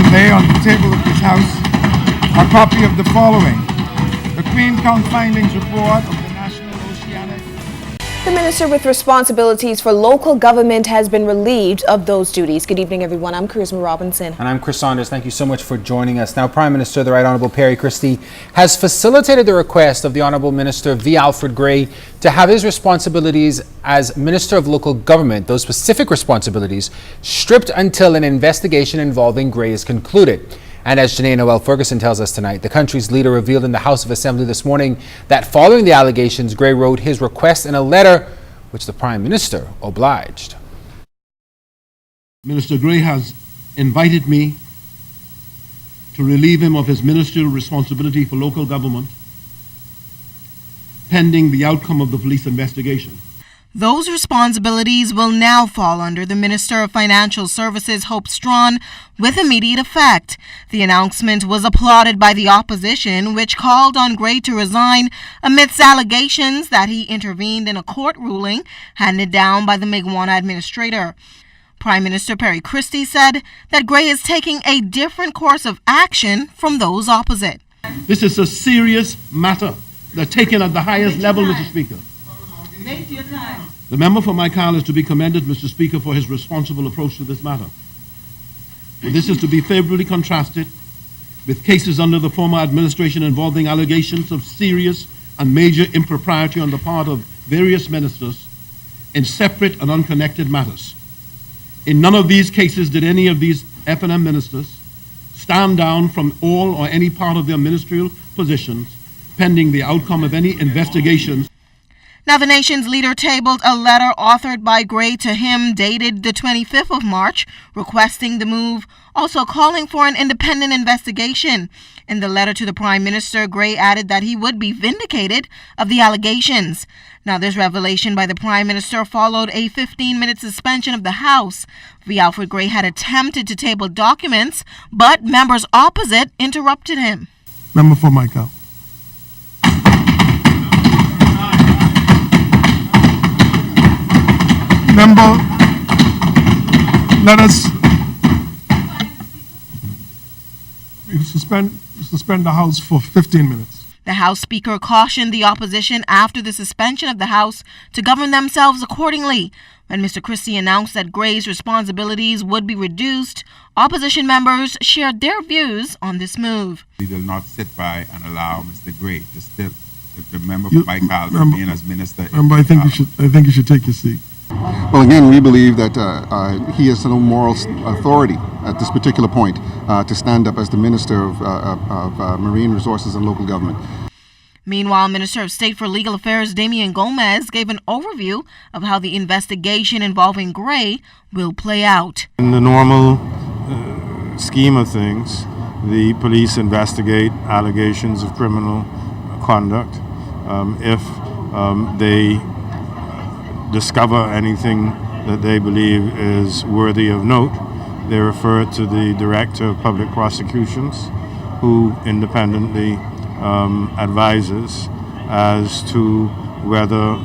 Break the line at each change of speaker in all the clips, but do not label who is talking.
to lay on the table of this House a copy of the following: the Queenstown Findings Report of the National Oceanic.
The Minister with responsibilities for local government has been relieved of those duties. Good evening, everyone. I'm Charisma Robinson.
And I'm Chris Saunders. Thank you so much for joining us. Now, Prime Minister, the Right Honourable Perry Christie, has facilitated the request of the Honourable Minister V. Alfred Gray to have his responsibilities as Minister of Local Government, those specific responsibilities, stripped until an investigation involving Gray is concluded. And as Janae Noel Ferguson tells us tonight, the country's leader revealed in the House of Assembly this morning that following the allegations, Gray wrote his request in a letter which the Prime Minister obliged.
Minister Gray has invited me to relieve him of his ministerial responsibility for local government pending the outcome of the police investigation.
Those responsibilities will now fall under the Minister of Financial Services, Hope Strawn, with immediate effect. The announcement was applauded by the opposition, which called on Gray to resign amidst allegations that he intervened in a court ruling handed down by the Mi'kmaq administrator. Prime Minister Perry Christie said that Gray is taking a different course of action from those opposite.
This is a serious matter. They're taken at the highest level, Mr. Speaker. The member for Michael is to be commended, Mr. Speaker, for his responsible approach to this matter. But this is to be favorably contrasted with cases under the former administration involving allegations of serious and major impropriety on the part of various ministers in separate and unconnected matters. In none of these cases did any of these F&M ministers stand down from all or any part of their ministerial positions pending the outcome of any investigations.
Now, the nation's leader tabled a letter authored by Gray to him dated the 25th of March, requesting the move, also calling for an independent investigation. In the letter to the Prime Minister, Gray added that he would be vindicated of the allegations. Now, this revelation by the Prime Minister followed a 15-minute suspension of the House. V. Alfred Gray had attempted to table documents, but members opposite interrupted him.
Member for Michael. Member, let us suspend the House for 15 minutes.
The House Speaker cautioned the opposition after the suspension of the House to govern themselves accordingly. When Mr. Christie announced that Gray's responsibilities would be reduced, opposition members shared their views on this move.
We will not sit by and allow Mr. Gray to still the member for Michael remain as minister.
Member, I think you should take your seat.
Well, again, we believe that he has no moral authority at this particular point to stand up as the Minister of Marine Resources and Local Government.
Meanwhile, Minister of State for Legal Affairs Damian Gomez gave an overview of how the investigation involving Gray will play out.
In the normal scheme of things, the police investigate allegations of criminal conduct. If they discover anything that they believe is worthy of note, they refer it to the Director of Public Prosecutions, who independently advises as to whether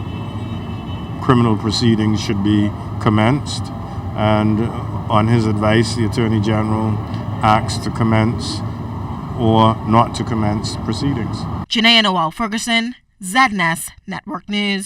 criminal proceedings should be commenced, and on his advice the Attorney General acts to commence or not to commence proceedings.
Janae Noel Ferguson, ZNS Network News.